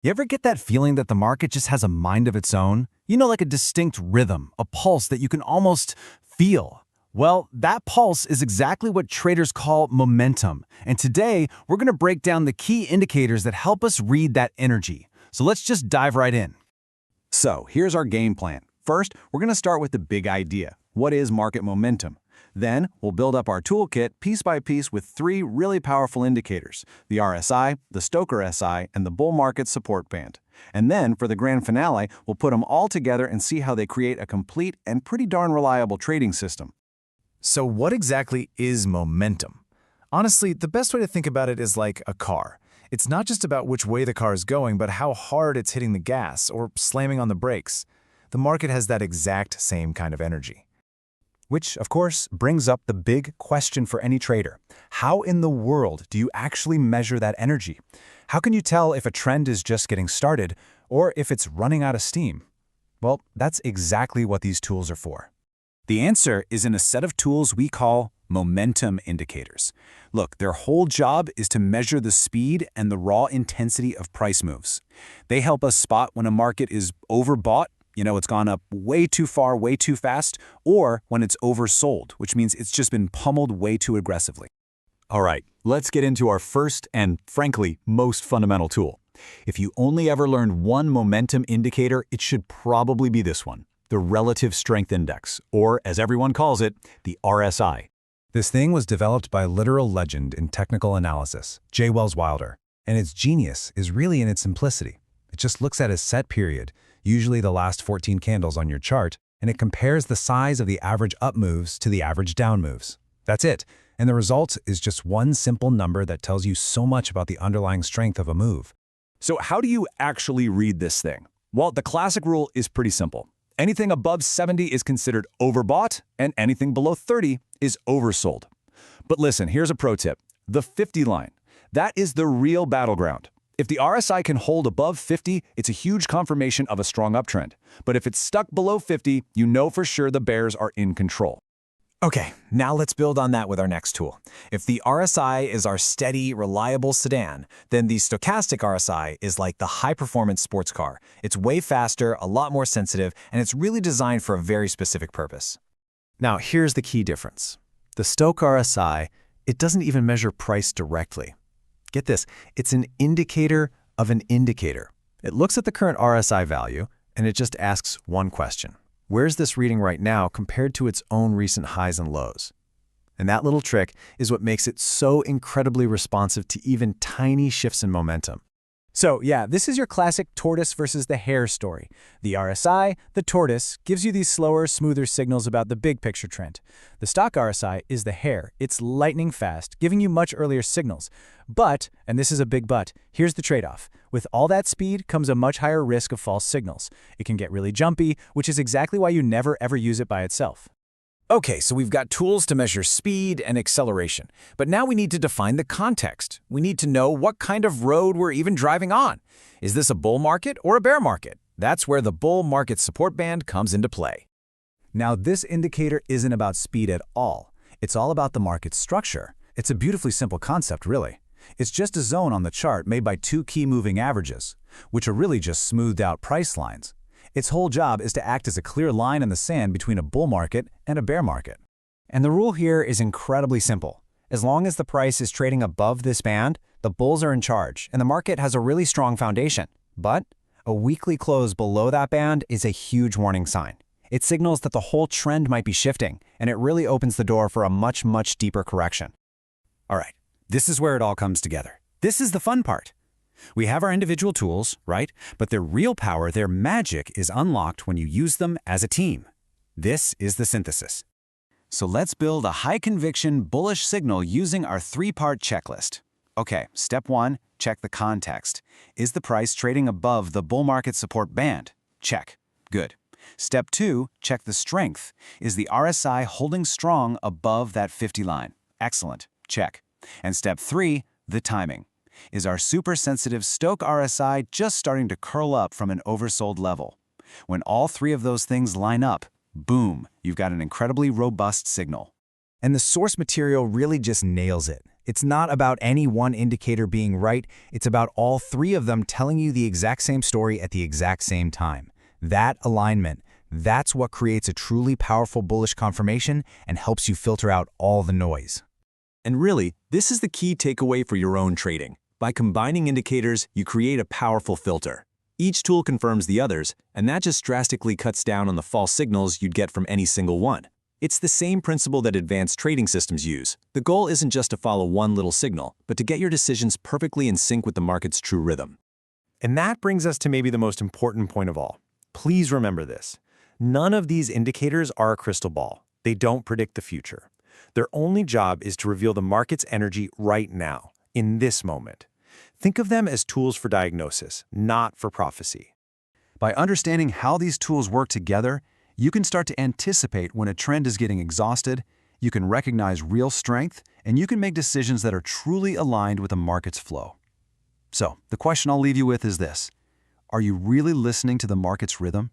You ever get that feeling that the market just has a mind of its own? You know, like a distinct rhythm, a pulse that you can almost feel. Well, that pulse is exactly what traders call momentum. And today, we're going to break down the key indicators that help us read that energy. So let's just dive right in. So here's our game plan. First, we're going to start with the big idea. What is market momentum? Then, we'll build up our toolkit piece by piece with three really powerful indicators: the RSI, the Stoke RSI, and the bull market support band. And then, for the grand finale, we'll put them all together and see how they create a complete and pretty darn reliable trading system. So what exactly is momentum? Honestly, the best way to think about it is like a car. It's not just about which way the car is going, but how hard it's hitting the gas or slamming on the brakes. The market has that exact same kind of energy. Which, of course, brings up the big question for any trader. How in the world do you actually measure that energy? How can you tell if a trend is just getting started or if it's running out of steam? Well, that's exactly what these tools are for. The answer is in a set of tools we call momentum indicators. Look, their whole job is to measure the speed and the raw intensity of price moves. They help us spot when a market is overbought, it's gone up way too far, way too fast, or when it's oversold, which means it's just been pummeled way too aggressively. All right, let's get into our first and, frankly, most fundamental tool. If you only ever learned one momentum indicator, it should probably be this one, the Relative Strength Index, or as everyone calls it, the RSI. This thing was developed by a literal legend in technical analysis, J. Wells Wilder, and its genius is really in its simplicity. It just looks at a set period, usually the last 14 candles on your chart, and it compares the size of the average up moves to the average down moves. That's it, and the result is just one simple number that tells you so much about the underlying strength of a move. So how do you actually read this thing? Well, the classic rule is pretty simple. Anything above 70 is considered overbought, and anything below 30 is oversold. But listen, here's a pro tip. The 50 line. That is the real battleground. If the RSI can hold above 50, it's a huge confirmation of a strong uptrend. But if it's stuck below 50, you know for sure the bears are in control. Okay, now let's build on that with our next tool. If the RSI is our steady, reliable sedan, then the Stochastic RSI is like the high-performance sports car. It's way faster, a lot more sensitive, and it's really designed for a very specific purpose. Now, here's the key difference. The Stoke RSI, it doesn't even measure price directly. Get this, it's an indicator of an indicator. It looks at the current RSI value, and it just asks one question. Where's this reading right now compared to its own recent highs and lows? And that little trick is what makes it so incredibly responsive to even tiny shifts in momentum. So yeah, this is your classic tortoise versus the hare story. The RSI, the tortoise, gives you these slower, smoother signals about the big picture trend. The Stock RSI is the hare. It's lightning fast, giving you much earlier signals. But, and this is a big but, here's the trade-off. With all that speed comes a much higher risk of false signals. It can get really jumpy, which is exactly why you never ever use it by itself. Okay, so we've got tools to measure speed and acceleration, but now we need to define the context. We need to know what kind of road we're even driving on. Is this a bull market or a bear market? That's where the bull market support band comes into play. Now, this indicator isn't about speed at all. It's all about the market structure. It's a beautifully simple concept, really. It's just a zone on the chart made by two key moving averages, which are really just smoothed out price lines. Its whole job is to act as a clear line in the sand between a bull market and a bear market. And the rule here is incredibly simple. As long as the price is trading above this band, the bulls are in charge, and the market has a really strong foundation. But a weekly close below that band is a huge warning sign. It signals that the whole trend might be shifting, and it really opens the door for a much, much deeper correction. All right, this is where it all comes together. This is the fun part. We have our individual tools, right? But their real power, their magic, is unlocked when you use them as a team. This is the synthesis. So let's build a high-conviction, bullish signal using our three-part checklist. Okay, step 1, check the context. Is the price trading above the bull market support band? Check. Good. Step 2, check the strength. Is the RSI holding strong above that 50 line? Excellent. Check. And step 3, the timing. Is our super-sensitive Stoke RSI just starting to curl up from an oversold level? When all three of those things line up, boom, you've got an incredibly robust signal. And the source material really just nails it. It's not about any one indicator being right, it's about all three of them telling you the exact same story at the exact same time. That alignment, that's what creates a truly powerful bullish confirmation and helps you filter out all the noise. And really, this is the key takeaway for your own trading. By combining indicators, you create a powerful filter. Each tool confirms the others, and that just drastically cuts down on the false signals you'd get from any single one. It's the same principle that advanced trading systems use. The goal isn't just to follow one little signal, but to get your decisions perfectly in sync with the market's true rhythm. And that brings us to maybe the most important point of all. Please remember this. None of these indicators are a crystal ball. They don't predict the future. Their only job is to reveal the market's energy right now, in this moment. Think of them as tools for diagnosis, not for prophecy. By understanding how these tools work together, you can start to anticipate when a trend is getting exhausted, you can recognize real strength, and you can make decisions that are truly aligned with the market's flow. So, the question I'll leave you with is this. Are you really listening to the market's rhythm?